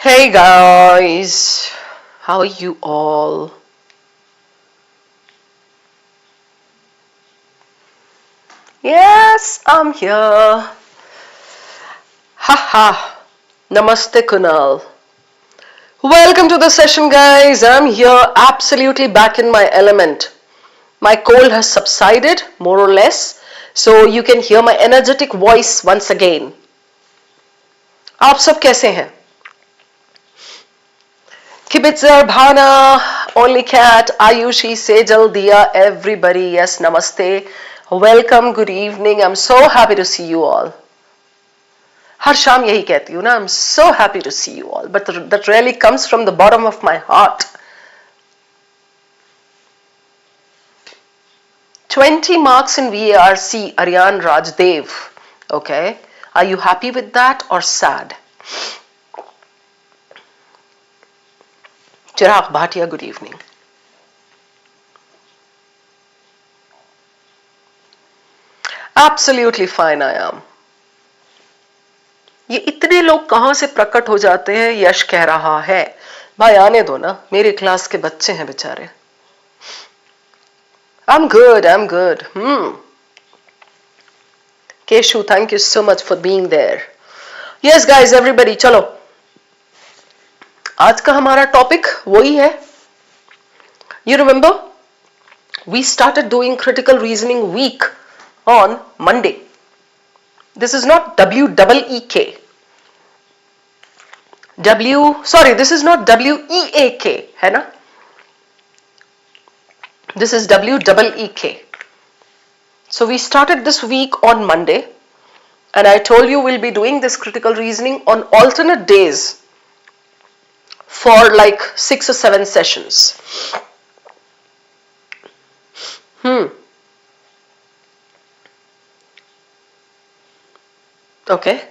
Hey guys, how are you all? Yes, I'm here. Haha. Namaste Kunal. Welcome to the session, guys. I'm here absolutely back in my element. My cold has subsided, more or less, so you can hear my energetic voice once again. आप सब कैसे हैं? Kibitzer, Bhana, Only Cat, Ayushi, Sejal, Dia, everybody, yes, namaste. Welcome, good evening. I'm so happy to see you all. हर शाम यही कहती हूँ ना, I'm so happy to see you all, but that really comes from the bottom of my heart. 20 marks in VARC, Aryan Rajdev. Okay, are you happy with that or sad? Chirag Bhatia, good evening. Absolutely fine I am. ये इतने लोग कहां से प्रकट हो जाते हैं? यश कह रहा है भाई आने दो ना, मेरी क्लास के बच्चे हैं बेचारे. I'm good. Keshu, thank you so much for being there. Yes guys, everybody, चलो आज का हमारा टॉपिक वही है. You remember we started doing critical reasoning week on Monday. This is not WEEK. This is not WEAK, है ना? This is WEEK. So we started this week on Monday, and I told you we'll be doing this critical reasoning on alternate days for like 6 or 7 sessions. Okay.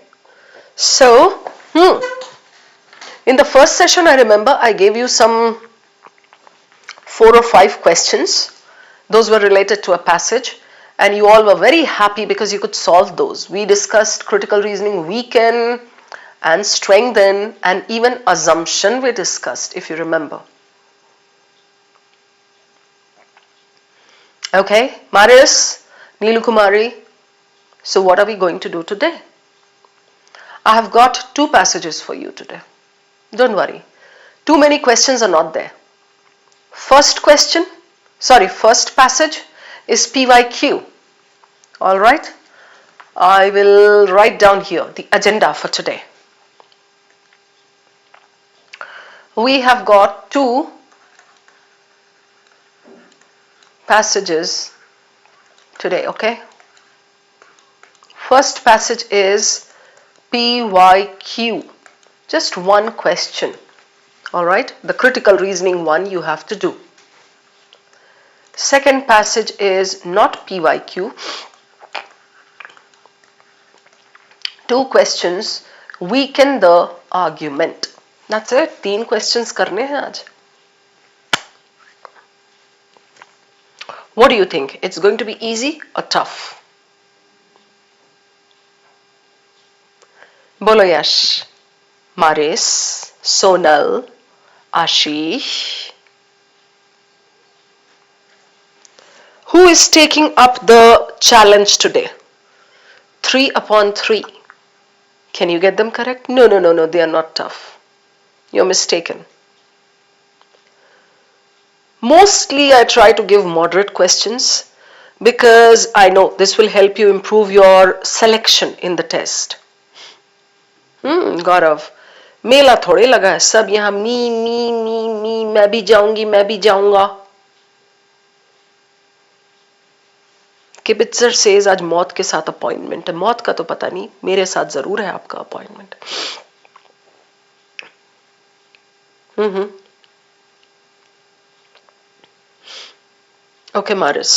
So, in the first session, I remember I gave you some 4 or 5 questions. Those were related to a passage, and you all were very happy because you could solve those. We discussed critical reasoning weaken and strengthen, and even assumption we discussed, if you remember. Okay, Marius, Neelu Kumari. So what are we going to do today? I have got 2 passages for you today. Don't worry. Too many questions are not there. First passage is PYQ. Alright? I will write down here the agenda for today. We have got 2 passages today, okay? First passage is PYQ. Just one question. Alright? The critical reasoning one you have to do. Second passage is not PYQ. 2 questions weaken the argument. That's it. 3 questions करने हैं आज. What do you think? It's going to be easy or tough? Bolo Yash, Maris, Sonal, Ashish. Who is taking up the challenge today? 3 upon 3. Can you get them correct? No, they are not tough. You're mistaken. Mostly I try to give moderate questions because I know this will help you improve your selection in the test. गौरव, मेला थोड़े लगा है, सब यहाँ मी, मैं भी जाऊंगा. किबित्जर says आज मौत के साथ अपॉइंटमेंट है. मौत का तो पता नहीं, मेरे साथ जरूर है आपका appointment. Okay, Maris.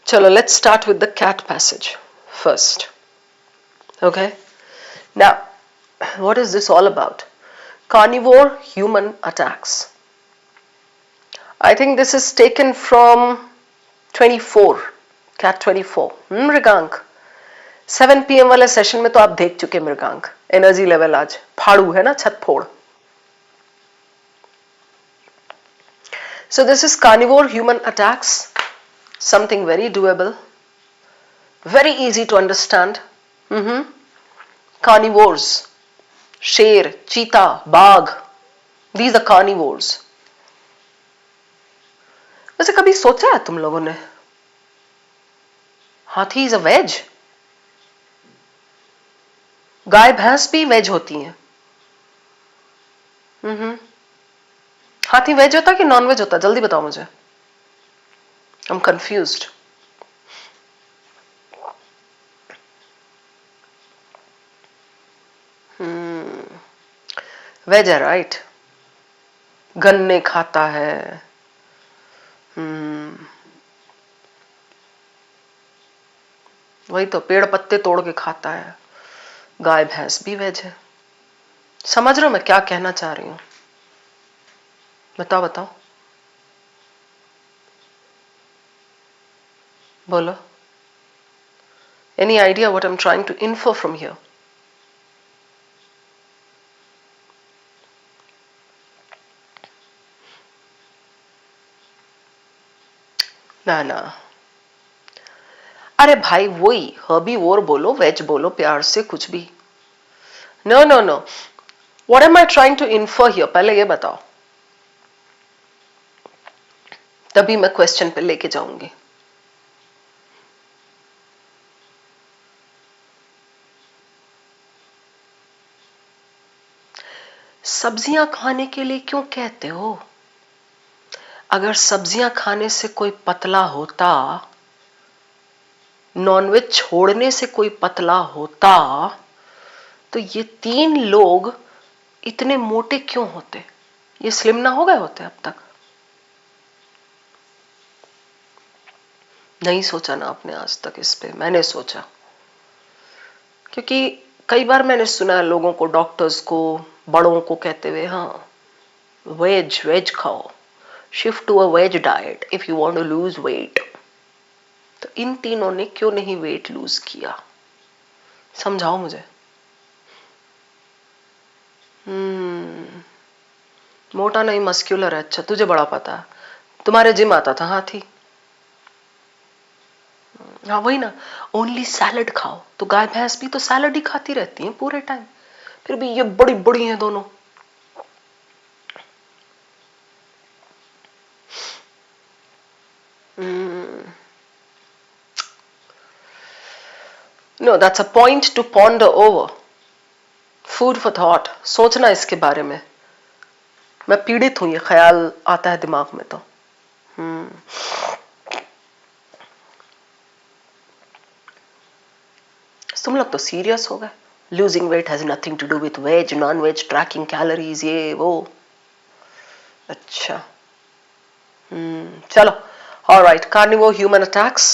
Chalo, let's start with the cat passage first. Okay. Now, what is this all about? Carnivore human attacks. I think this is taken from 24, cat 24. Mrigank. 7 PM वाले सेशन में तो आप देख चुके Mrigank, energy level आज फाड़ू है ना, छत फोड़. So this is carnivore human attacks, something very doable, very easy to understand. Carnivores, शेर, चीता, बाघ, these are carnivores. वैसे कभी सोचा है तुम लोगों ने, हाथी इज अ वेज? गाय भैंस भी वेज होती हैं. हाथी वेज होता कि नॉन वेज होता, जल्दी बताओ मुझे. I am confused. वेज है, राइट. गन्ने खाता है. वही तो, पेड़ पत्ते तोड़ के खाता है. गाय भैंस भी वेज है. समझ रहे हो मैं क्या कहना चाह रही हूं? बताओ बताओ, बोलो. Any idea what I'm trying to infer from here? ना ना, अरे भाई वही हर्बीवोर बोलो, वेज बोलो, प्यार से कुछ भी. No no no, what am I trying to infer here, पहले ये बताओ, तभी मैं क्वेश्चन पे लेके जाऊंगी. सब्जियां खाने के लिए क्यों कहते हो? अगर सब्जियां खाने से कोई पतला होता, नॉनवेज छोड़ने से कोई पतला होता, तो ये 3 लोग इतने मोटे क्यों होते? ये स्लिम ना हो गए होते अब तक? नहीं सोचा ना आपने आज तक इस पे? मैंने सोचा, क्योंकि कई बार मैंने सुना लोगों को, डॉक्टर्स को, बड़ों को कहते हुए, हाँ वेज वेज खाओ, shift to a veg diet if you want to lose weight. तो इन तीनों ने क्यों नहीं वेट लूज किया? समझाओ मुझे. मोटा नहीं, मस्क्यूलर है. अच्छा, तुझे बड़ा पता है, तुम्हारे जिम आता था हाथी. हाँ वही ना, ओनली सैलड खाओ. तो गाय भैंस भी तो सैलड ही खाती रहती हैं पूरे टाइम, फिर भी ये बड़ी बड़ी हैं दोनों. No, that's a point to ponder over. Food for thought, सोचना इसके बारे में. मैं पीड़ित हूं, ये ख्याल आता है दिमाग में तो. तुम लोग तो सीरियस हो गए. Losing weight has nothing to do with veg, non veg, tracking calories, ये वो. अच्छा, चलो. Alright, carnivore human attacks.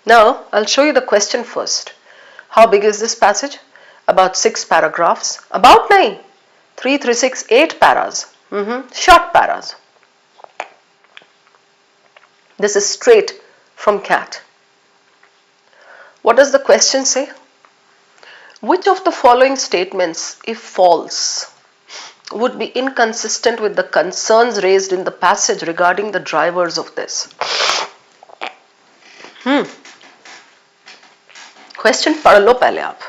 Now, I'll show you the question first. How big is this passage? About 6 paragraphs. About 9. 3, 3, 6, 8 paras. Short paras. This is straight from CAT. What does the question say? Which of the following statements, if false, would be inconsistent with the concerns raised in the passage regarding the drivers of this? Question पढ़ लो पहले आप.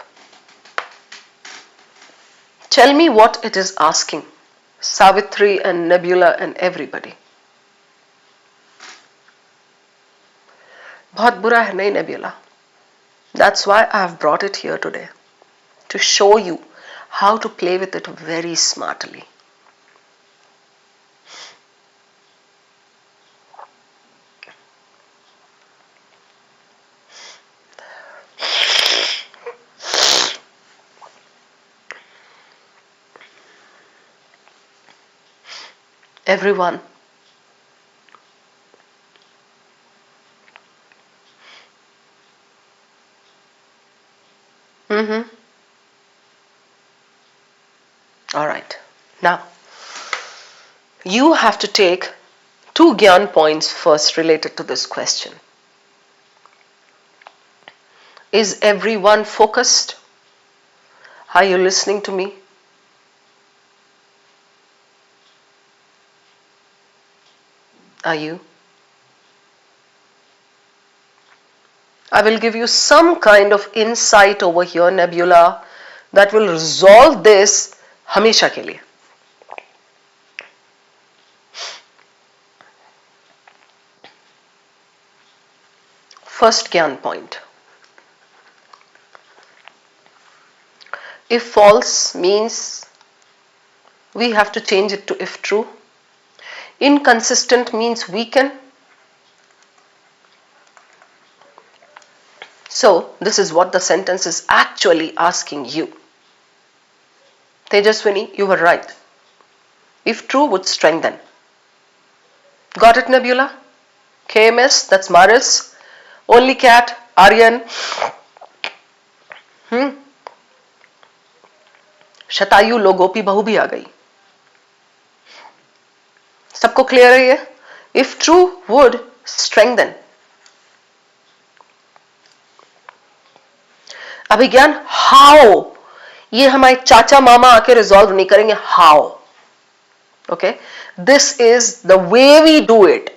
Tell me what it is asking. Savitri and Nebula and everybody. बहुत बुरा है नहीं Nebula. That's why I have brought it here today, to show you how to play with it very smartly. Everyone, all right. Now, you have to take 2 Gyan points first related to this question. Is everyone focused? Are you listening to me? Are you? I will give you some kind of insight over here, Nebula, that will resolve this हमेशा के लिए. First ज्ञान point. If false means we have to change it to if true. Inconsistent means weaken. So this is what the sentence is actually asking you. Tejaswini, you were right. If true would strengthen. Got it, Nebula? KMS, that's Maris. Only cat, Aryan. शतायु लो गोपी बहू भी आ गई. सबको clear है ये? If true would strengthen. Abhijnana how, ये हमारे चाचा मामा आके रिजॉल्व नहीं करेंगे. How? Okay, this is the way we do it.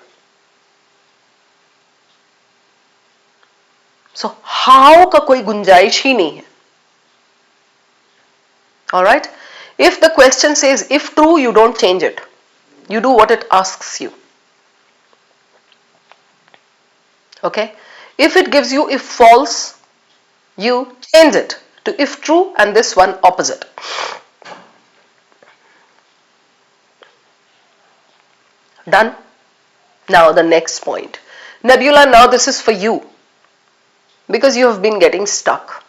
So how का कोई गुंजाइश ही नहीं है. Alright, if the question says if true, you don't change it. You do what it asks you. Okay, if it gives you if false, you change it to if true, and this one opposite. Done? Now the next point. Nebula, now this is for you, because you have been getting stuck,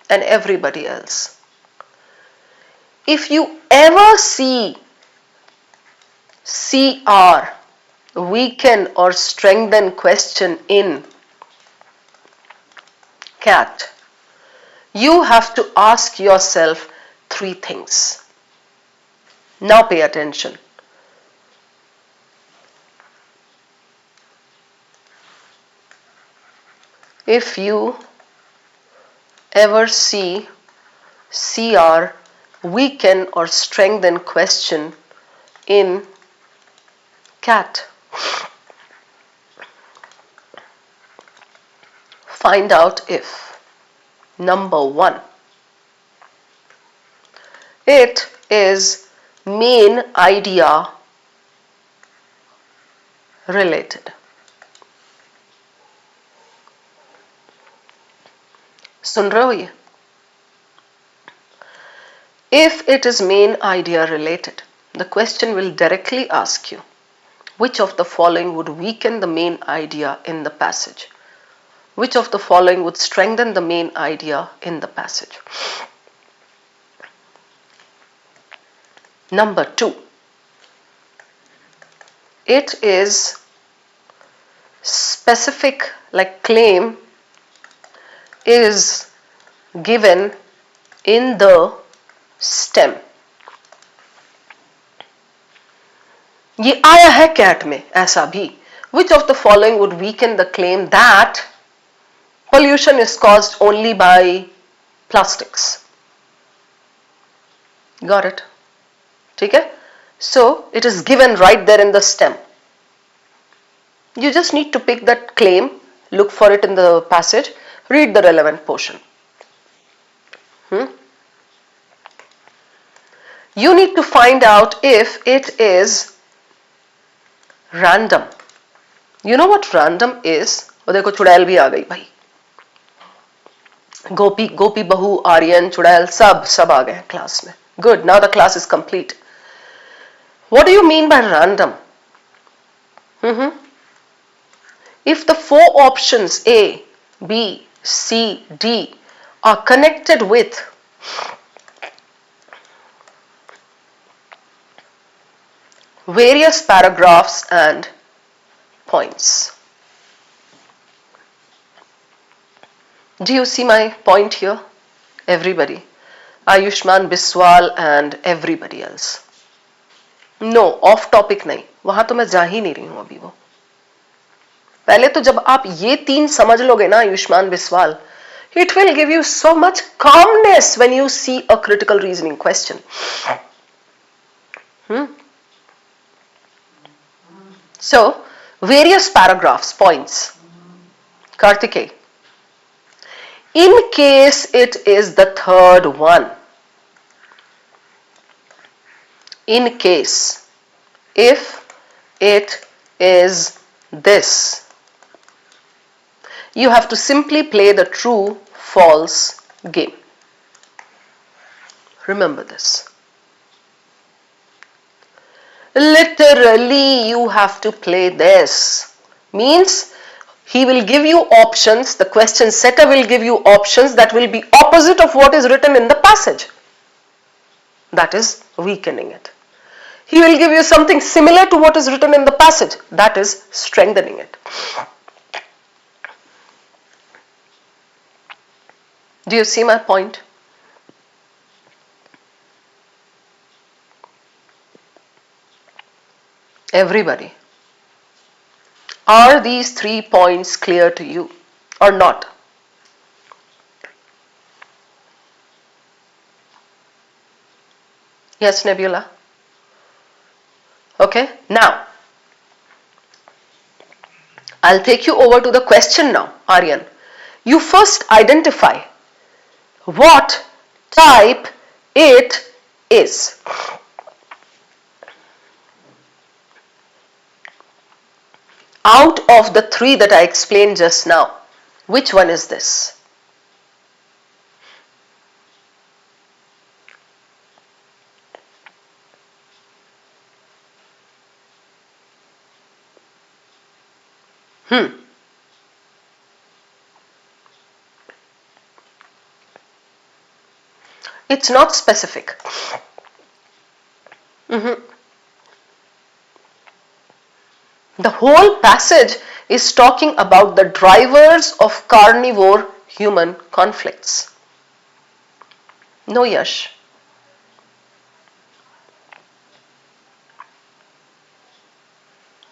and everybody else. If you ever see CR, weaken or strengthen question in cat, you have to ask yourself 3 things. Now pay attention. If you ever see CR, weaken or strengthen question in cat, find out if number 1, it is main idea related. सुन रहे हो ये? If it is main idea related, the question will directly ask you, which of the following would weaken the main idea in the passage? Which of the following would strengthen the main idea in the passage? Number 2, it is specific, like claim is given in the stem. ये आया है cat में ऐसा भी. Which of the following would weaken the claim that pollution is caused only by plastics? Got it? ठीक है? So it is given right there in the stem. You just need to pick that claim, look for it in the passage, read the relevant portion. You need to find out if it is random. You know what random is? और देखो चुड़ैल भी आ गई भाई. गोपी बहू, आर्यन, चुड़ैल सब आ गए क्लास में. Good, now the class is complete. What do you mean by random? If the 4 options A, B, C, D are connected with various paragraphs and points. Do you see my point here? Everybody. Ayushman Biswal and everybody else. No, off topic नहीं. वहां तो मैं जा ही नहीं रही हूं अभी. वो पहले तो जब आप ये 3 समझ लोगे ना, Ayushman Biswal, It will give you so much calmness when you see a critical reasoning question. So, various paragraphs, points. Kartikeya. In case it is the third one. In case, if it is this, you have to simply play the true false game. Remember this. Literally, you have to play this. Means he will give you options, the question setter will give you options that will be opposite of what is written in the passage. That is weakening it. He will give you something similar to what is written in the passage. That is strengthening it. Do you see my point? Everybody. Are these 3 points clear to you or not? Yes, Nebula? Okay, now I'll take you over to the question now, Aryan. You first identify what type it is. Out of the 3 that I explained just now, which one is this? It's not specific. The whole passage is talking about the drivers of carnivore human conflicts. No, Yash.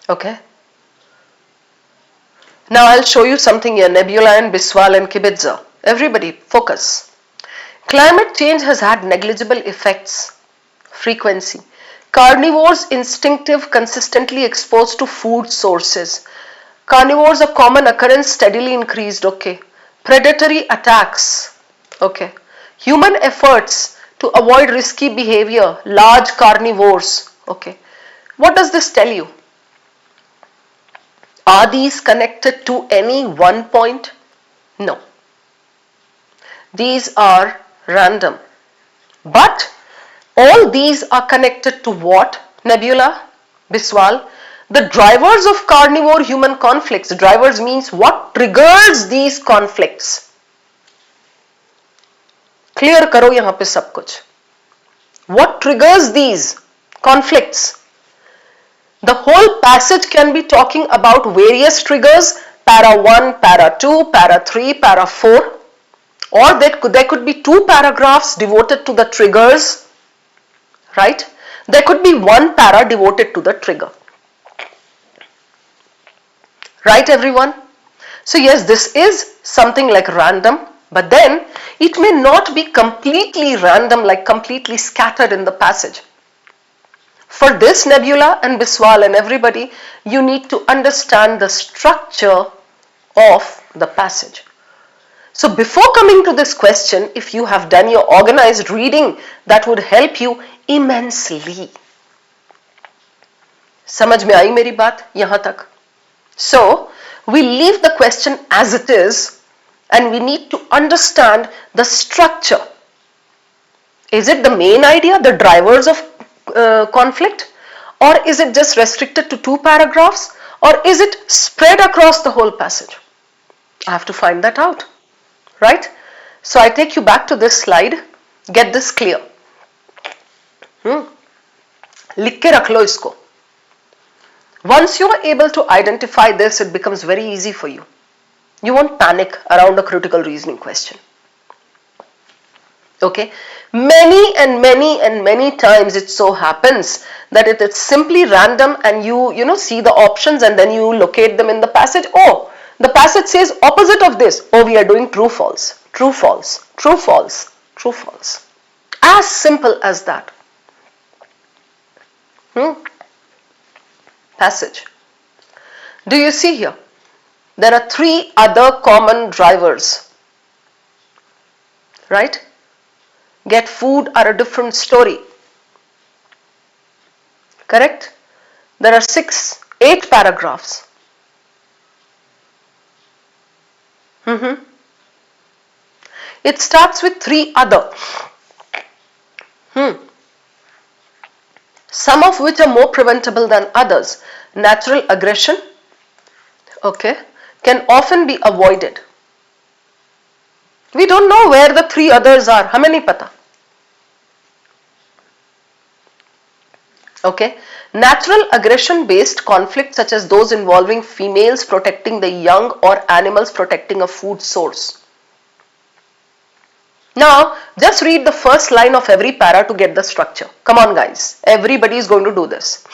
Okay. Now I'll show you something here. Nebula and Biswal and Kibitza. Everybody, focus. Climate change has had negligible effects. Frequency. Carnivores instinctive, consistently exposed to food sources. Carnivores a common occurrence, steadily increased. Okay. Predatory attacks. Okay. Human efforts to avoid risky behavior. Large carnivores. Okay. What does this tell you? Are these connected to any one point? No. These are random. But all these are connected to what, Nebula, Biswal? The drivers of carnivore human conflicts. Drivers means what triggers these conflicts. Clear karo yahan pe sab kuch. What triggers these conflicts? The whole passage can be talking about various triggers, para 1, para 2, para 3, para 4, or there could be 2 paragraphs devoted to the triggers, right? There could be 1 para devoted to the trigger. Right, everyone? So yes, this is something like random, but then it may not be completely random, like completely scattered in the passage. For this, Nebula and Biswal and everybody, you need to understand the structure of the passage. So before coming to this question, if you have done your organized reading, that would help you immensely. समझ में आई मेरी बात यहाँ तक? So we leave the question as it is and we need to understand the structure. Is it the main idea, the drivers of conflict, or is it just restricted to 2 paragraphs, or is it spread across the whole passage? I have to find that out, right? So I take you back to this slide. Get this clear. लिख के रख लो इसको. Once you are able to identify this, it becomes very easy for you. You won't panic around a critical reasoning question. Okay, many times it so happens that it is simply random and you see the options and then you locate them in the passage. Oh, the passage says opposite of this. Oh, we are doing true false. True, false, true, false, true, false. As simple as that. Passage. Do you see here? There are three other common drivers. Right? Get food are a different story. Correct? There are 8 paragraphs. It starts with 3 other. Some of which are more preventable than others. Natural aggression, okay, can often be avoided. We don't know where the 3 others are. हमें नहीं पता. Okay. Natural aggression based conflicts such as those involving females protecting the young or animals protecting a food source. Now, just read the first line of every para to get the structure. Come on guys, everybody is going to do this.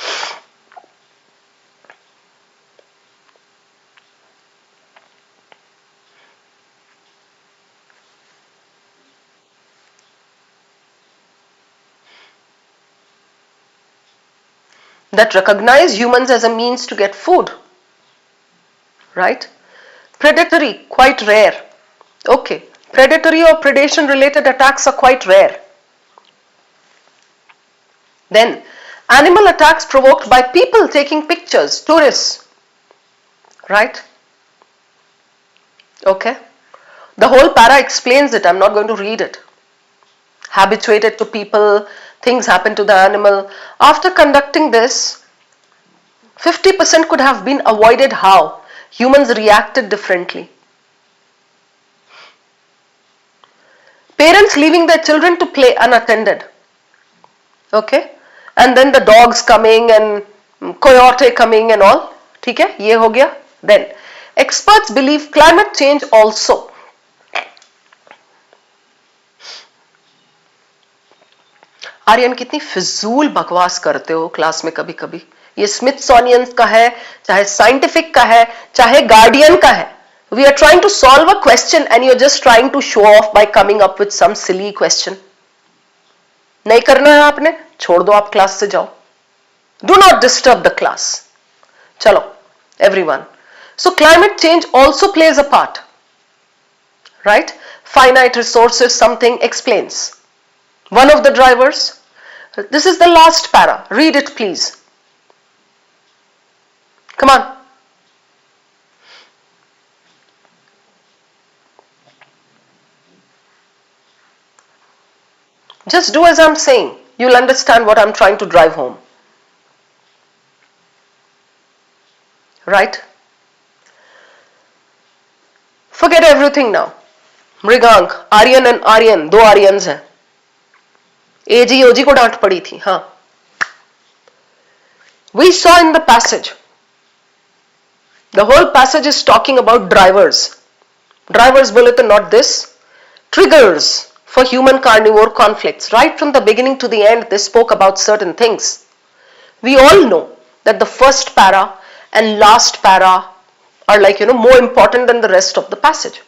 That recognize humans as a means to get food. Right? Predatory, quite rare. Okay. Predatory or predation related attacks are quite rare. Then, animal attacks provoked by people taking pictures, tourists. Right? Okay. The whole para explains it. I'm not going to read it. Habituated to people, things happen to the animal. After conducting this, 50% could have been avoided. How? Humans reacted differently. Parents leaving their children to play unattended. Okay? And then the dogs coming and coyote coming and all. ठीक है? ये हो गया. Then, experts believe climate change also. Aryan कितनी फिजूल बकवास करते हो क्लास में कभी कभी. ये स्मिथसोनियन का है, चाहे साइंटिफिक का है, चाहे गार्डियन का है. We are trying to solve a question and you're just trying to show off by coming up with some silly question. नहीं करना है आपने, छोड़ दो, आप क्लास से जाओ. Do not disturb the class. चलो, everyone. So climate change also plays a part. Right? Finite resources, something explains. One of the drivers. This is the last para. Read it please. Come on. Just do as I'm saying. You'll understand what I'm trying to drive home. Right? Forget everything now. Mrigank, Aryan and Aryan, 2 Aryans हैं. एजी ओजी को डांट पड़ी थी. हाँ. We saw in the passage. The whole passage is talking about drivers. Drivers बोले तो not this. Triggers for human carnivore conflicts. Right from the beginning to the end, they spoke about certain things. We all know that the first para and last para are like, more important than the rest of the passage.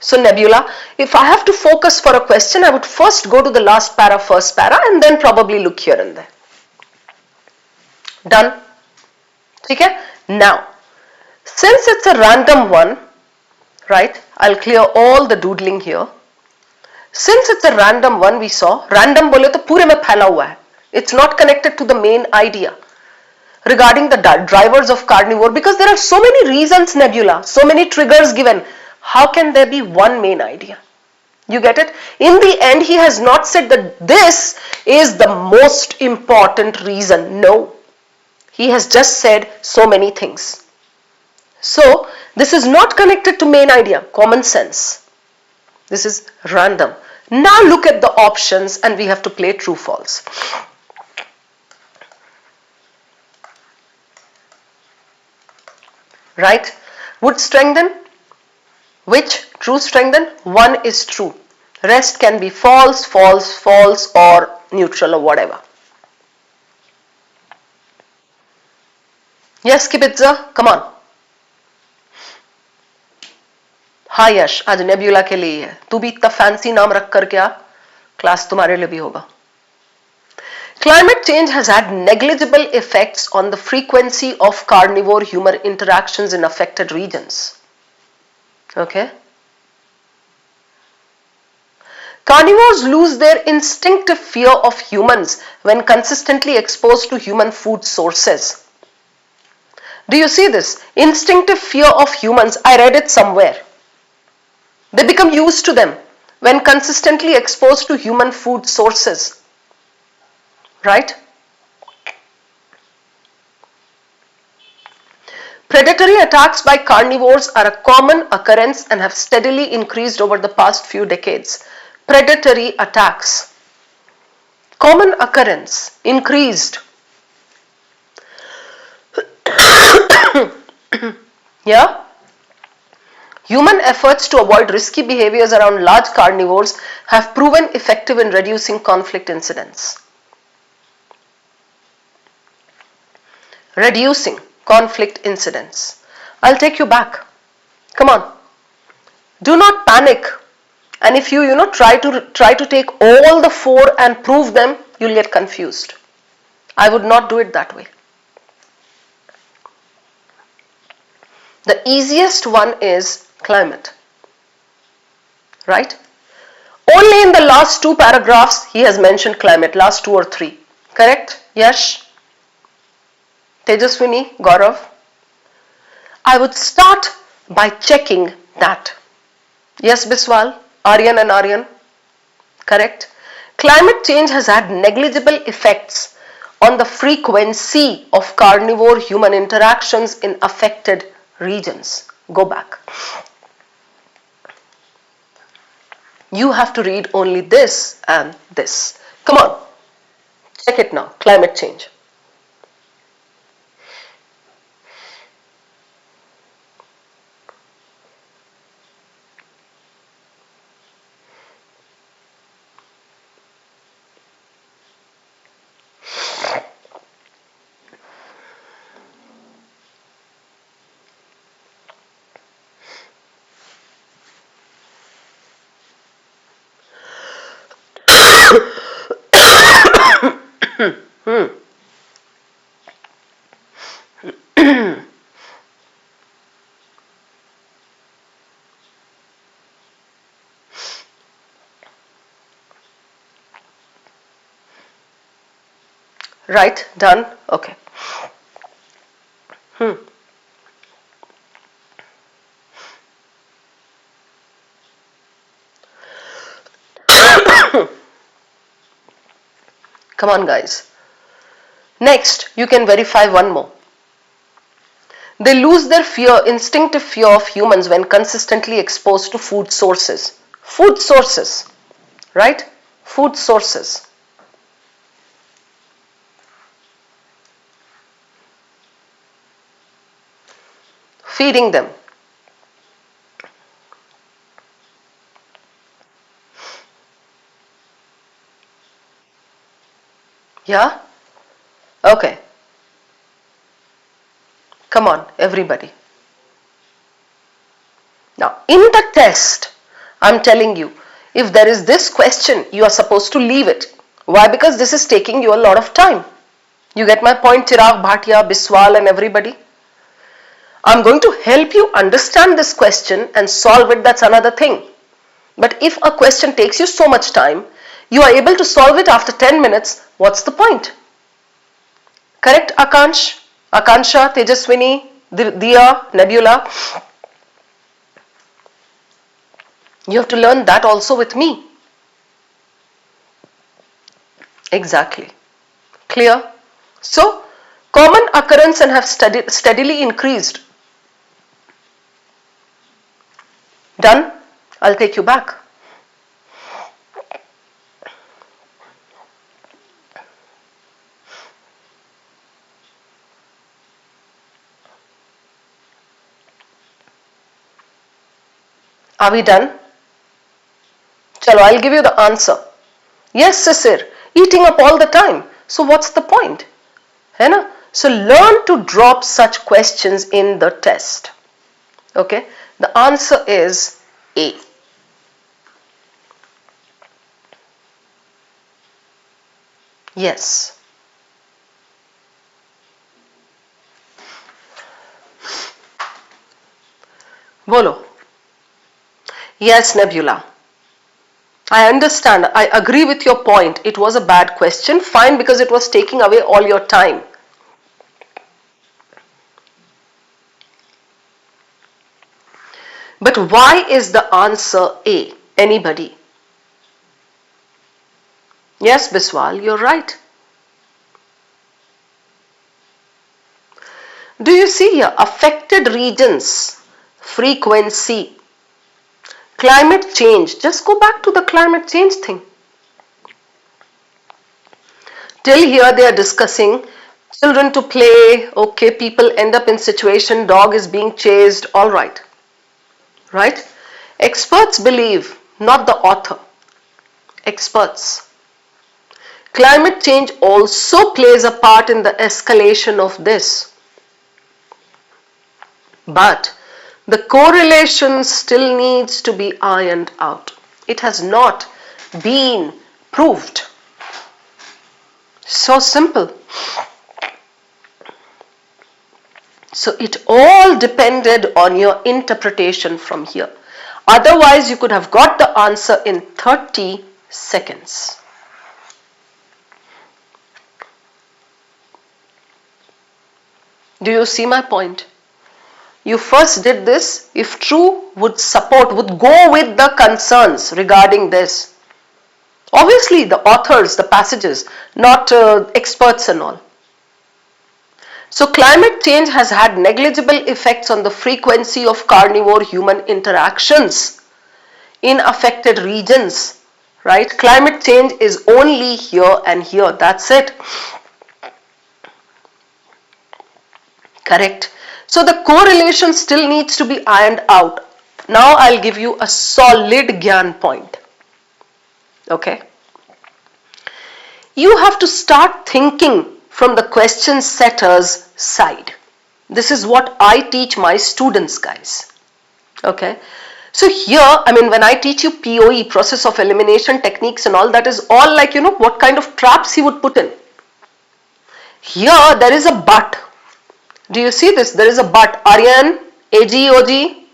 So Nebula, if I have to focus for a question, I would first go to the last para, first para, and then probably look here and there. Done? Okay? Now, since it's a random one, right, I'll clear all the doodling here. Since it's a random one, we saw, random बोले तो पूरे में फैला हुआ है. It's not connected to the main idea regarding the drivers of carnivore, because there are so many reasons, Nebula, so many triggers given. How can there be one main idea? You get it? In the end, he has not said that this is the most important reason. No. He has just said so many things. So, this is not connected to main idea, common sense. This is random. Now look at the options and we have to play true false. Right? Would strengthen. Which? True strengthen. 1 is true. Rest can be false, false, false, or neutral or whatever. Yes, Kibitza, come on. हाँ यश, आज nebula के लिए है, तू भी इतना fancy नाम रख कर क्या, क्लास तुम्हारे लिए भी होगा. Climate change has had negligible effects on the frequency of carnivore human interactions in affected regions. Okay. Carnivores lose their instinctive fear of humans when consistently exposed to human food sources. Do you see this? Instinctive fear of humans, I read it somewhere. They become used to them when consistently exposed to human food sources. Right? Predatory attacks by carnivores are a common occurrence and have steadily increased over the past few decades. Predatory attacks. Common occurrence, increased. Yeah? Human efforts to avoid risky behaviors around large carnivores have proven effective in reducing conflict incidents. Reducing conflict incidents. I'll take you back. Come on. Do not panic. And if you try to take all the 4 and prove them, you'll get confused. I would not do it that way. The easiest one is climate. Right? Only in the last 2 paragraphs he has mentioned climate, last 2 or 3. Correct? Yash? Tejaswini, Gaurav? I would start by checking that. Yes, Biswal, Aryan and Aryan? Correct? Climate change has had negligible effects on the frequency of carnivore human interactions in affected regions. Go back. You have to read only this and this. Come on. Check it now. Climate change. Right, done, okay. Come on guys. Next, you can verify one more. They lose their instinctive fear of humans when consistently exposed to food sources. Food sources, right? Food sources. Feeding them. Yeah? Okay. Come on, everybody. Now, in the test, I'm telling you, if there is this question, you are supposed to leave it. Why? Because this is taking you a lot of time. You get my point, Chirag, Bhatia, Biswal and everybody? I'm going to help you understand this question and solve it, that's another thing. But if a question takes you so much time, you are able to solve it after 10 minutes, what's the point? Correct, Akansh, Akansha, Tejaswini, Diya, Nebula? You have to learn that also with me. Exactly. Clear? So, common occurrence and have steadily increased. Done? I'll take you back. Are we done? Chalo, I'll give you the answer. Yes, Sisir, eating up all the time. So what's the point? Hai na? So learn to drop such questions in the test. Okay? The answer is A. Yes. Bolo. Yes, Nebula. I understand. I agree with your point. It was a bad question. Fine, because it was taking away all your time. But why is the answer A? Anybody? Yes, Biswal, you're right. Do you see here? Affected regions, frequency, climate change. Just go back to the climate change thing. Till here they are discussing children to play, okay, people end up in situation, dog is being chased, all right. Right? Experts believe, not the author. Experts. Climate change also plays a part in the escalation of this. But the correlation still needs to be ironed out. It has not been proved. So simple. So it all depended on your interpretation from here. Otherwise, you could have got the answer in 30 seconds. Do you see my point? You first did this, if true, would go with the concerns regarding this. Obviously, the authors, the passages, not experts and all. So climate change has had negligible effects on the frequency of carnivore-human interactions in affected regions, right? Climate change is only here and here, that's it. Correct. So the correlation still needs to be ironed out. Now I'll give you a solid Gyan point. Okay. You have to start thinking from the question setter's side. This is what I teach my students, guys. Okay. So here, when I teach you POE, process of elimination techniques and all, that is all like, what kind of traps he would put in. Here, there is a but. Do you see this? There is a but. Aryan, AG, OG.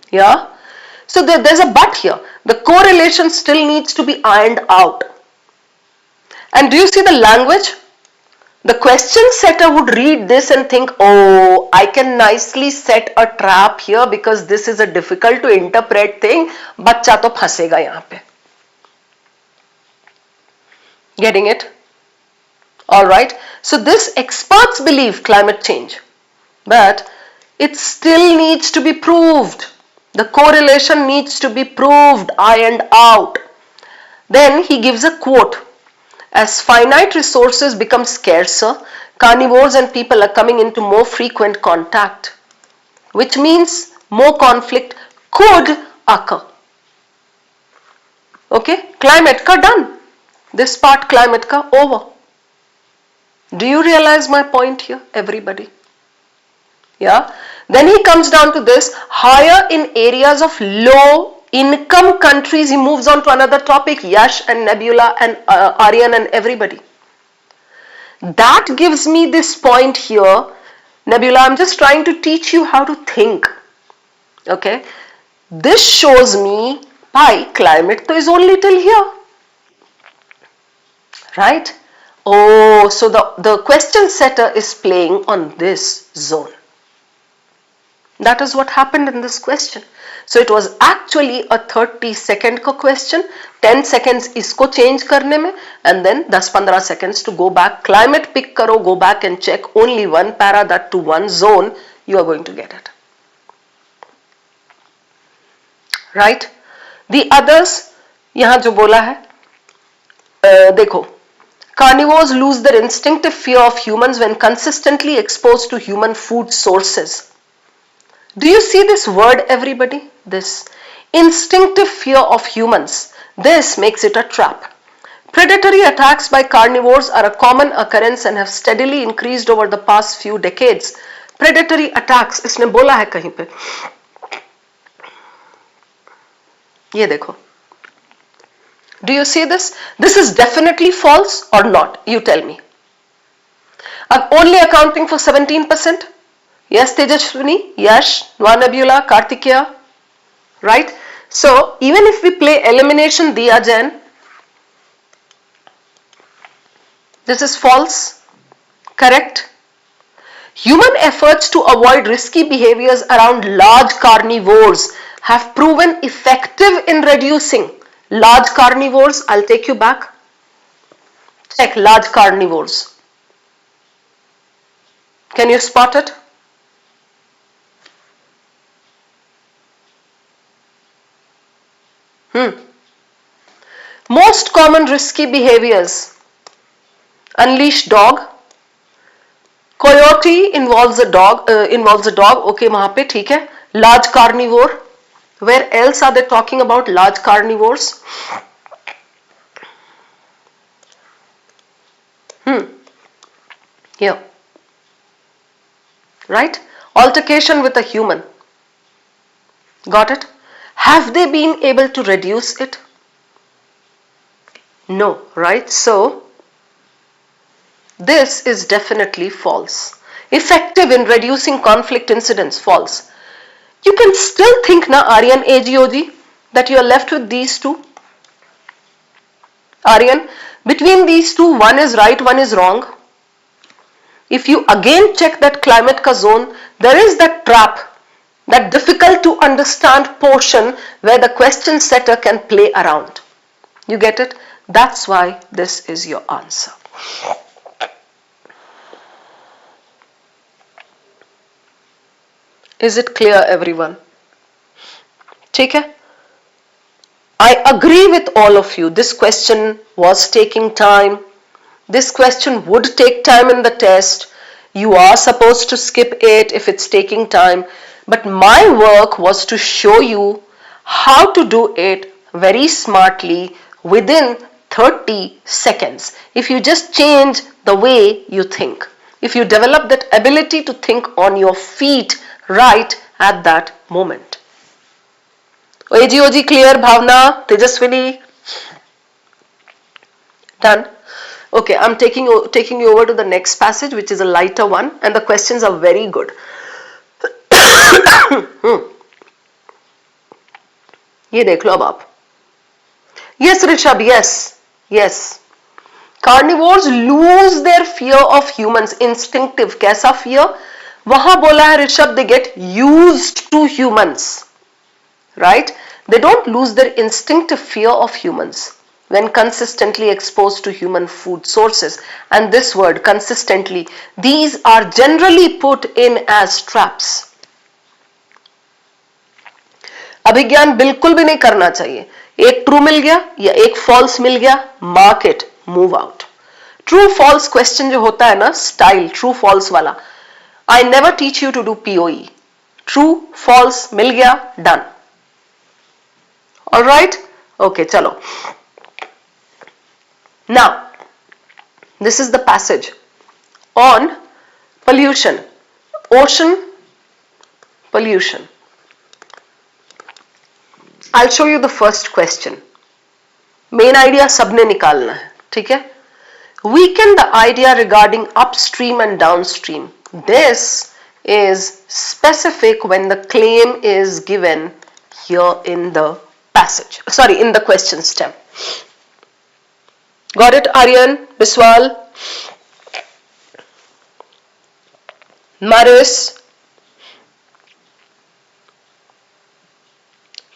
Yeah. So there's a but here. The correlation still needs to be ironed out. And do you see the language? The question setter would read this and think, oh, I can nicely set a trap here because this is a difficult to interpret thing. Bachcha to phasega yahan pe. Getting it? Alright. So this experts believe climate change. But it still needs to be proved. The correlation needs to be proved, ironed out. Then he gives a quote. As finite resources become scarcer, carnivores and people are coming into more frequent contact, which means more conflict could occur. Okay, climate ka done. This part climate ka over. Do you realize my point here, everybody? Yeah. Then he comes down to this, higher in areas of low income countries. He moves on to another topic, Yash and Nebula and Aryan and everybody. That gives me this point here. Nebula, I'm just trying to teach you how to think. Okay. This shows me pi climate is only till here. Right? Oh, so the question setter is playing on this zone. That is what happened in this question. So it was actually a 30-second question, 10 seconds isko change karne mein, and then 10-15 seconds to go back. Climate pick karo, go back and check only one para, that to one zone, you are going to get it. Right? The others, yahan jo bola hai, dekho. Carnivores lose their instinctive fear of humans when consistently exposed to human food sources. Do you see this word, everybody? This instinctive fear of humans. This makes it a trap. Predatory attacks by carnivores are a common occurrence and have steadily increased over the past few decades. Predatory attacks, इसने बोला है कहीं पे. ये देखो, do you see this? This is definitely false or not? You tell me. I'm only accounting for 17%. Yes, Tejaswini, Yash, Nwanabula, Kartikeya, right? So even if we play elimination Diya Jain, this is false, correct? Human efforts to avoid risky behaviors around large carnivores have proven effective in reducing large carnivores. I'll take you back. Check large carnivores. Can you spot it? Most common risky behaviors. Unleashed dog. Coyote involves a dog. Okay, वहाँ पे ठीक है. Large carnivore. Where else are they talking about large carnivores? Here. Right? Altercation with a human. Got it? Have they been able to reduce it? No, right? So, this is definitely false. Effective in reducing conflict incidents, false. You can still think na Aryan AGOG that you are left with these two. Aryan, between these two, one is right, one is wrong. If you again check that climate ka zone, there is that trap, that difficult to understand portion where the question setter can play around. You get it? That's why this is your answer. Is it clear, everyone? ठीक है? I agree with all of you. This question was taking time. This question would take time in the test. You are supposed to skip it if it's taking time. But my work was to show you how to do it very smartly within 30 seconds. If you just change the way you think. If you develop that ability to think on your feet right at that moment. AGOG clear, Bhavna, Tejaswini? Done? Okay, I'm taking you over to the next passage, which is a lighter one, and the questions are very good. ये देख लो अब आप. Yes, Rishabh, yes. Carnivores lose their fear of humans. Instinctive, कैसा fear? वहां बोला है Rishabh, they get used to humans. Right? They don't lose their instinctive fear of humans when consistently exposed to human food sources. And this word, consistently, these are generally put in as traps. अभिज्ञान बिल्कुल भी नहीं करना चाहिए. एक true मिल गया या एक false मिल गया, mark it, move out. True false question जो होता है ना, स्टाइल ट्रू फॉल्स वाला, I never teach you to do POE. True false मिल गया, done. Alright? Okay, chalo. Now, this is the passage on pollution, ocean pollution. I'll show you the first question. Main idea sabne nikalna hai, theek hai? Weaken the idea regarding upstream and downstream. This is specific when the claim is given here in the passage. Sorry, in the question stem. Got it, Aryan, Biswal, Maris?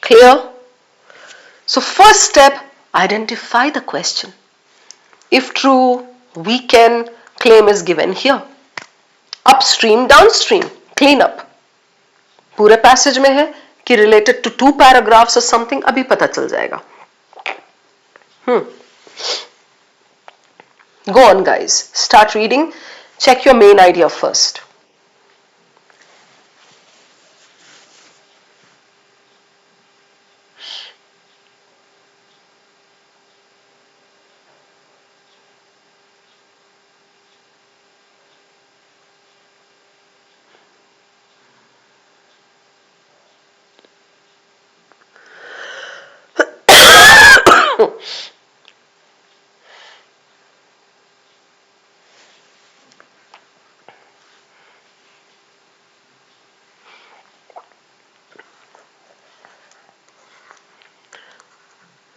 Clear? So first step, identify the question. If true, weaken, claim is given here. Upstream, downstream, clean up. पूरे passage में है कि related to 2 paragraphs or something, अभी पता चल जाएगा. Go on, guys. Start reading. Check your main idea first.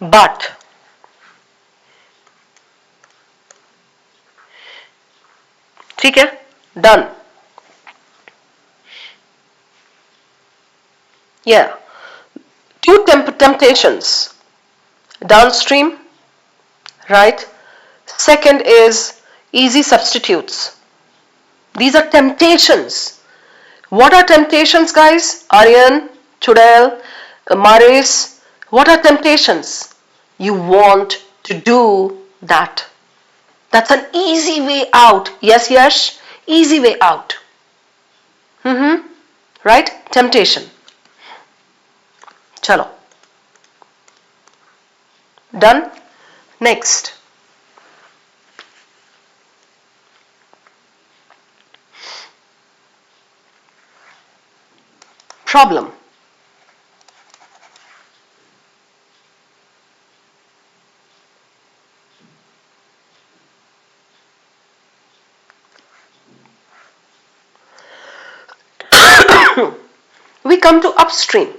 but. ठीक है, done. Yeah, two temptations. Downstream, right? Second is easy substitutes. These are temptations. What are temptations, guys? Aryan, Chudel, Maris, what are temptations? You want to do that. That's an easy way out. Yes, yes, easy way out. Right? Temptation. Chalo. Done? Next. Problem. We come to upstream.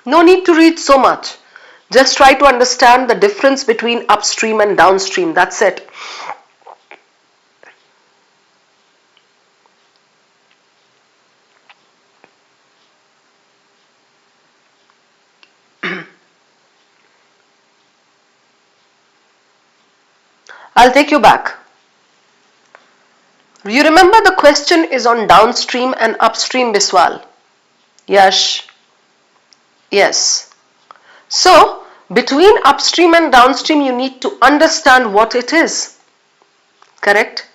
No need to read so much. Just try to understand the difference between upstream and downstream. That's it. I'll take you back. You remember the question is on downstream and upstream, Biswal? Yash? Yes. So, between upstream and downstream, you need to understand what it is. Correct?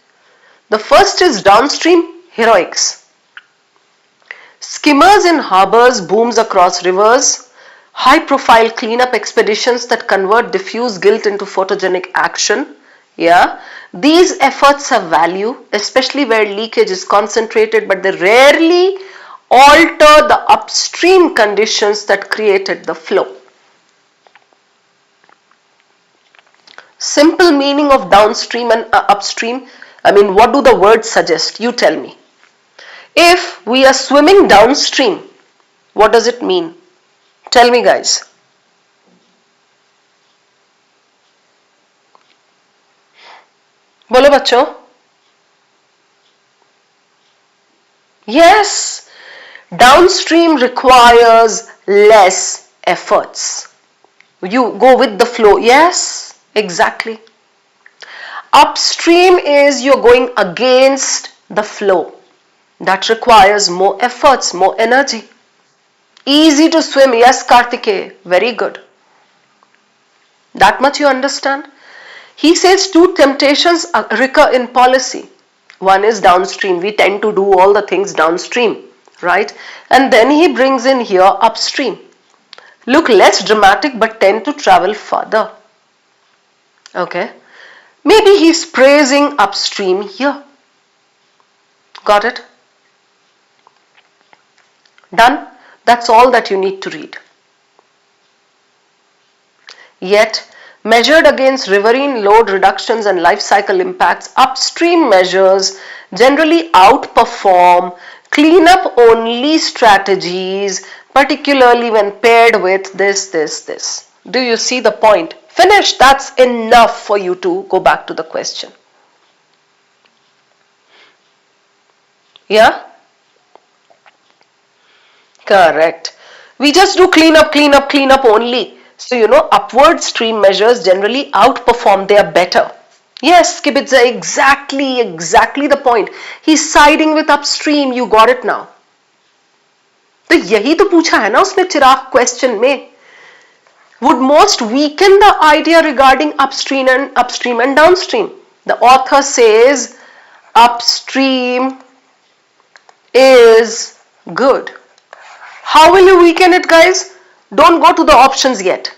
The first is downstream heroics. Skimmers in harbors, booms across rivers, high-profile cleanup expeditions that convert diffuse guilt into photogenic action. Yeah, these efforts have value, especially where leakage is concentrated, but they rarely alter the upstream conditions that created the flow. Simple meaning of downstream and upstream. I mean, what do the words suggest? You tell me. If we are swimming downstream, what does it mean? Tell me, guys. बोलो बच्चों. Yes, downstream requires less efforts. You go with the flow. Yes, exactly. Upstream is you're going against the flow. That requires more efforts, more energy. Easy to swim. Yes, Kartikeya. Very good. That much you understand? He says two temptations recur in policy. One is downstream. We tend to do all the things downstream, right? And then he brings in here upstream. Look less dramatic but tend to travel further. Okay. Maybe he's praising upstream here. Got it? Done? That's all that you need to read. Yet, measured against riverine load reductions and life cycle impacts, upstream measures generally outperform cleanup only strategies, particularly when paired with this. Do you see the point? Finish. That's enough for you to go back to the question. Yeah? Correct. We just do cleanup only. So, upward stream measures generally outperform, they are better. Yes, Kibitza, exactly the point. He's siding with upstream, you got it now. तो यही तो पूछा है ना उसने चिराग question में. Would most weaken the idea regarding upstream and downstream. The author says upstream is good. How will you weaken it, guys? Don't go to the options yet.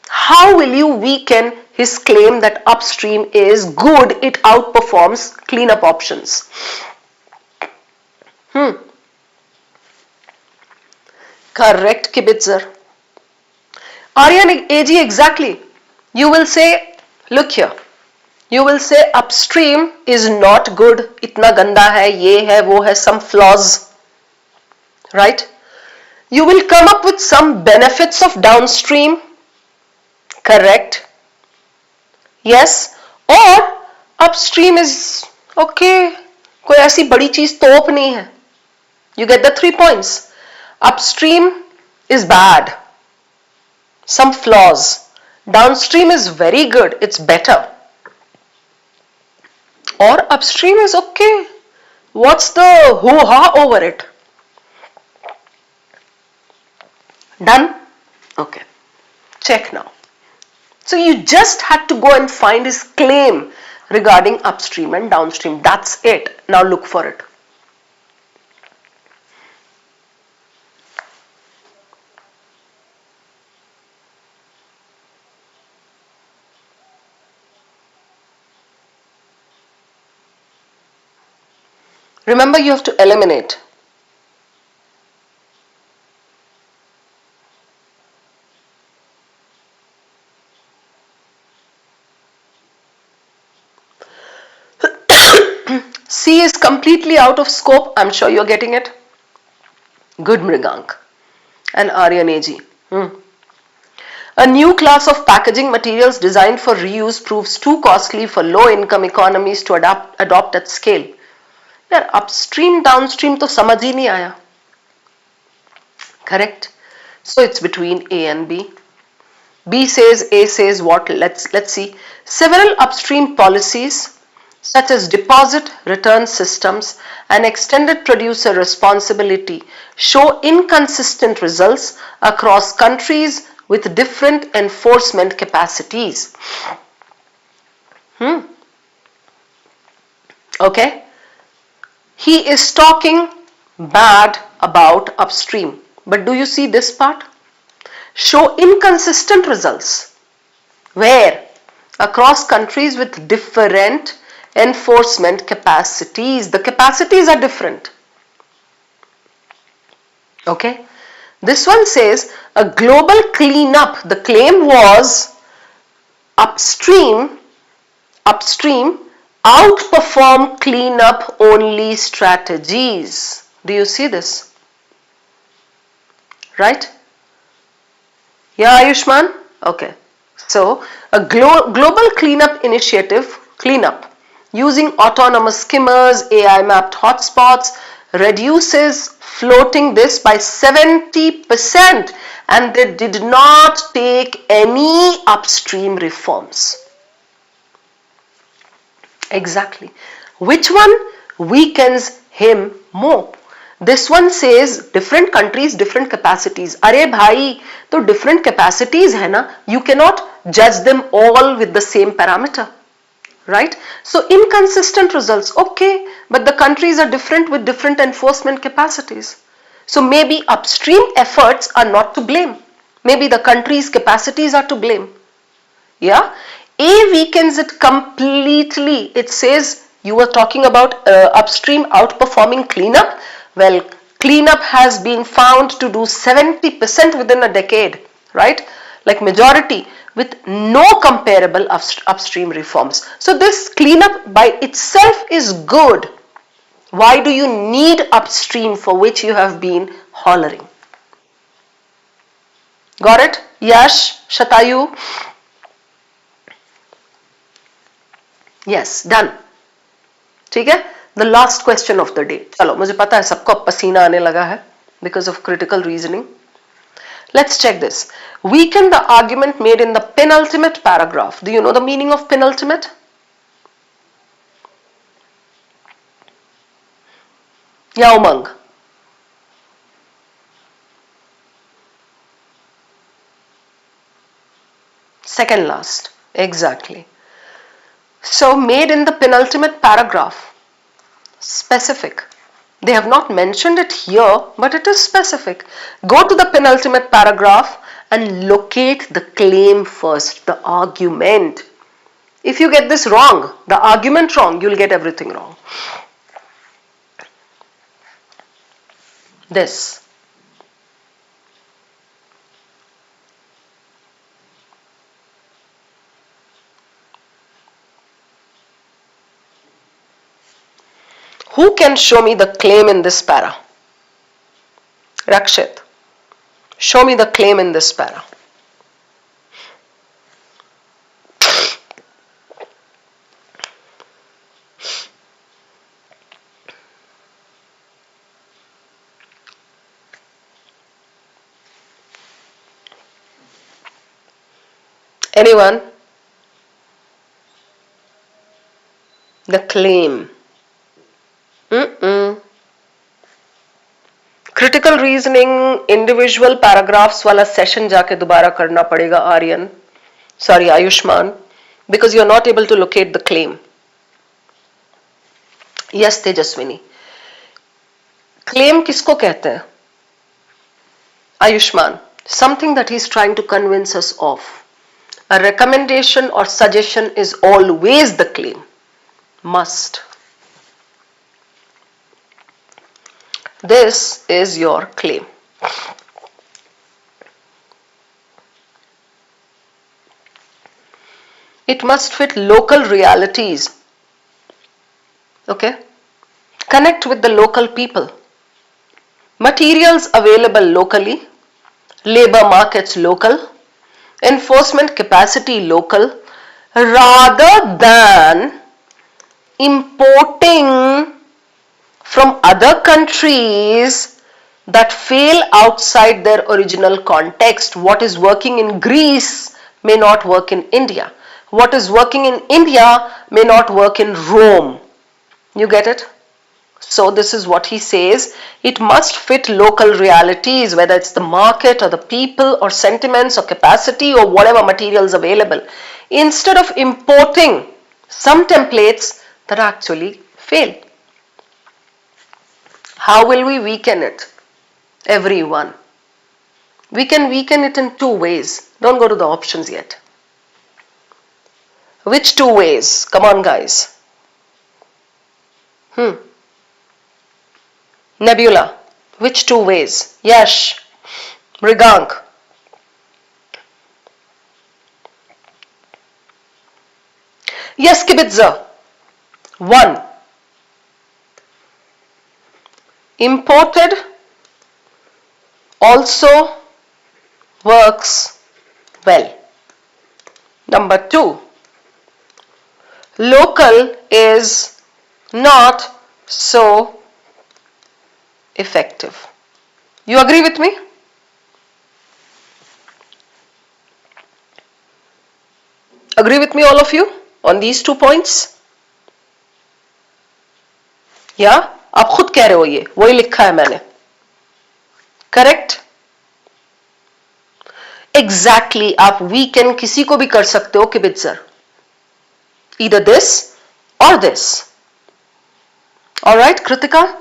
How will you weaken his claim that upstream is good, it outperforms cleanup options? Correct, Kibitzer. Aryan AG, exactly. You will say, look here. You will say upstream is not good, itna ganda hai, ye hai, wo hai, some flaws, right? You will come up with some benefits of downstream, correct? Yes, or upstream is okay, कोई ऐसी बड़ी चीज तोप नहीं है. You get the 3 points. Upstream is bad, some flaws. Downstream is very good, it's better. Or upstream is okay. What's the hoo-ha over it? Done? Okay. Check now. So you just had to go and find his claim regarding upstream and downstream. That's it. Now look for it. Remember, you have to eliminate. C is completely out of scope. I'm sure you're getting it. Good, Mrigank and Aryan AG. A new class of packaging materials designed for reuse proves too costly for low-income economies to adopt at scale. यार upstream downstream तो समझ ही नहीं आया. Correct? So it's between A and B. B says, A says what? Let's see. Several upstream policies such as deposit return systems and extended producer responsibility show inconsistent results across countries with different enforcement capacities. Okay? He is talking bad about upstream. But do you see this part? Show inconsistent results. Where? Across countries with different enforcement capacities. The capacities are different. Okay? This one says a global cleanup. The claim was upstream outperform cleanup only strategies. Do you see this? Right? Yeah, Ayushman? Okay. So, a global cleanup initiative, using autonomous skimmers, AI mapped hotspots, reduces floating this by 70%, and they did not take any upstream reforms. Exactly. Which one weakens him more? This one says different countries, different capacities. Arey bhai, to different capacities hai na, you cannot judge them all with the same parameter. Right? So inconsistent results, okay, but the countries are different with different enforcement capacities. So maybe upstream efforts are not to blame. Maybe the country's capacities are to blame. Yeah? A weakens it completely. It says you were talking about upstream outperforming cleanup. Well, cleanup has been found to do 70% within a decade, right? Like majority with no comparable upstream reforms. So this cleanup by itself is good. Why do you need upstream for which you have been hollering? Got it? Yash, Shatayu? Yes, done. ठीक है? The last question of the day. चलो, मुझे पता है सबको अब पसीना आने लगा है because of critical reasoning. Let's check this. Weaken the argument made in the penultimate paragraph. Do you know the meaning of penultimate? Yeah, Umang. Second last. Exactly. So made in the penultimate paragraph. Specific. They have not mentioned it here, but it is specific. Go to the penultimate paragraph and locate the claim first, the argument. If you get this wrong, the argument wrong, you'll get everything wrong. This. Who can show me the claim in this para? Rakshit, show me the claim in this para. Anyone? The claim. Critical reasoning individual paragraphs वाला session जाके दोबारा करना पड़ेगा Aryan, sorry Ayushman, because you're not able to locate the claim. Yes Tejaswini. Claim किसको कहते हैं? Ayushman, something that he's trying to convince us of. A recommendation or suggestion is always the claim. Must. This is your claim. It must fit local realities. Okay? Connect with the local people. Materials available locally. Labor markets local. Enforcement capacity local. Rather than importing from other countries that fail outside their original context. What is working in Greece may not work in India. What is working in India may not work in Rome. You get it? So this is what he says. It must fit local realities, whether it's the market or the people or sentiments or capacity or whatever materials available. Instead of importing some templates that actually fail. How will we weaken it? Everyone. We can weaken it in two ways. Don't go to the options yet. Which two ways? Come on guys. Nebula. Which two ways? Yash. Mrigank. Yes, Kibitza. 1. Imported also works well. Number 2. Local is not so effective. You agree with me? Agree with me all of you on these 2 points? Yeah? आप खुद कह रहे हो ये, वही लिखा है मैंने. Correct? Exactly, आप weekend किसी को भी कर सकते हो किबित्जर. Either this or this. Alright, Kritika?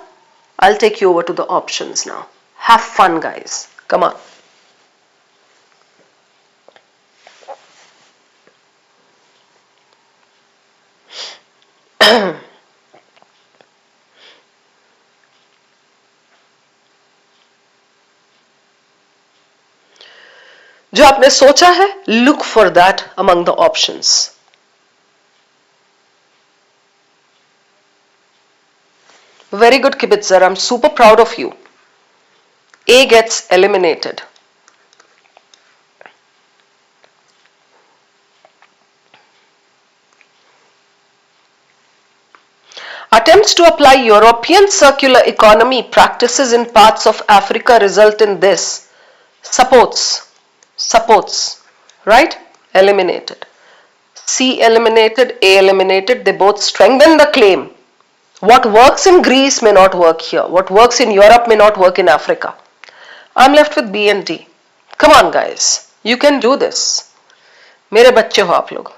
I'll take you over to the options now. Have fun, guys. Come on. जो आपने सोचा है, look for that among the options. Very good, Kibitzer. I'm super proud of you. A gets eliminated. Attempts to apply European circular economy practices in parts of Africa result in this. Supports, right? Eliminated. C eliminated, A eliminated. They both strengthen the claim. What works in Greece may not work here. What works in Europe may not work in Africa. I'm left with B and D. Come on guys, you can do this. मेरे बच्चे हो आप लोग.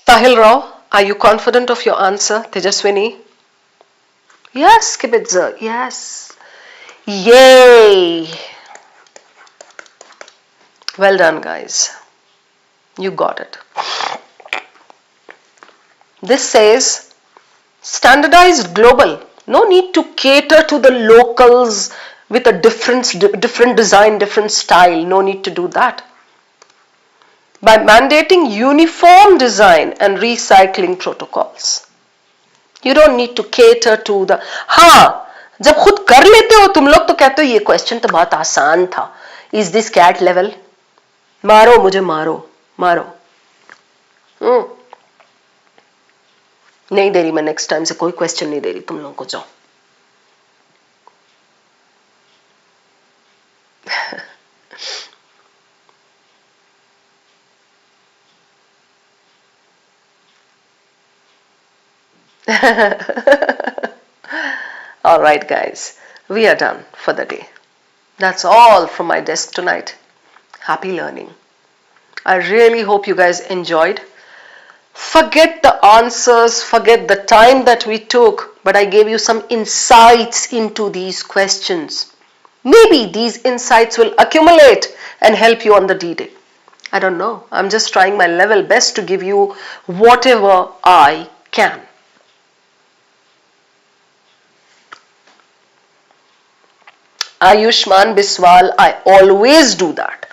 Sahil Rao, are you confident of your answer? Tejaswini? Yes, Kibitzer, yes. Yay! Well done, guys. You got it. This says standardized global. No need to cater to the locals with a different design, different style. No need to do that. by mandating uniform design and recycling protocols. You don't need to cater to the. हाँ, जब खुद कर लेते हो तुम लोग तो कहते हो ये क्वेश्चन तो बहुत आसान था. Is this cat level? मारो मुझे मारो मारो. नहीं दे रही मैं नेक्स्ट टाइम से कोई क्वेश्चन नहीं दे रही तुम लोगों को, जाओ. All right, guys, we are done for the day. That's all from my desk tonight. Happy learning. I really hope you guys enjoyed. Forget the answers, forget the time that we took, but I gave you some insights into these questions. Maybe these insights will accumulate and help you on the D-Day. I don't know. I'm just trying my level best to give you whatever I can. Ayushman Biswal, I always do that.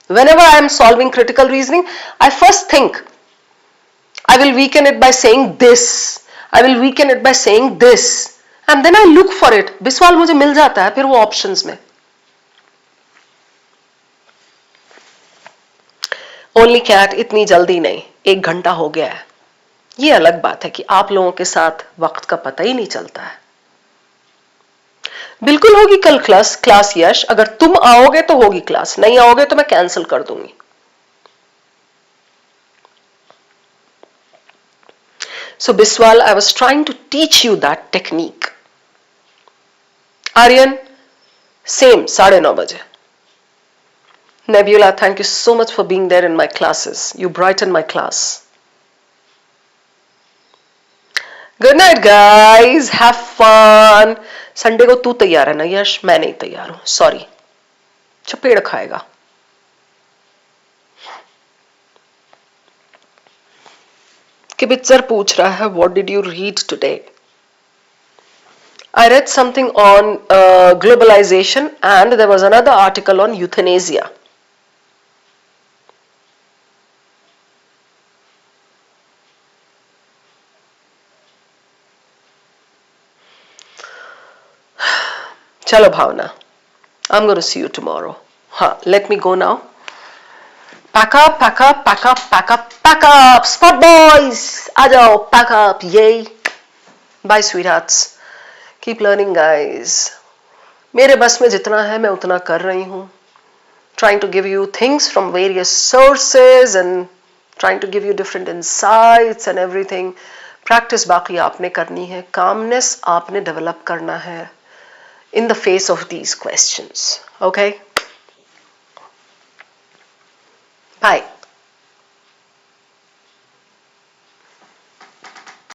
Whenever I am solving critical reasoning, I first think, I will weaken it by saying this. I will weaken it by saying this. And then I look for it. Biswal मुझे मिल जाता है फिर वो options में. Only cat इतनी जल्दी नहीं. 1 घंटा हो गया है. ये अलग बात है कि आप लोगों के साथ वक्त का पता ही नहीं चलता है. बिल्कुल होगी कल क्लास यश. अगर तुम आओगे तो होगी क्लास, नहीं आओगे तो मैं कैंसिल कर दूंगी. So Biswal, I was trying to teach you that technique. Aryan, same, 9:30 baje. Nebula, thank you so much for being there in my classes. You brighten my class. Good night, guys. Have fun. Sunday को तू तैयार है ना यश? मैं नहीं तैयार हूँ. Sorry. चपेड़ खाएगा. किबित्सर पूछ रहा है, what did you read today? I read something on globalization and there was another article on euthanasia. Chalo Bhavna, I'm going to see you tomorrow. Let me go now. Pack up, pack up, pack up, pack up, pack up. Spot boys, aajao, pack up, yay. Bye sweethearts. Keep learning guys. मेरे बस में जितना है मैं उतना कर रही हूँ. Trying to give you things from various sources and trying to give you different insights and everything. Practice बाकी आपने करनी है. Calmness आपने develop करना है in the face of these questions. Okay? Bye.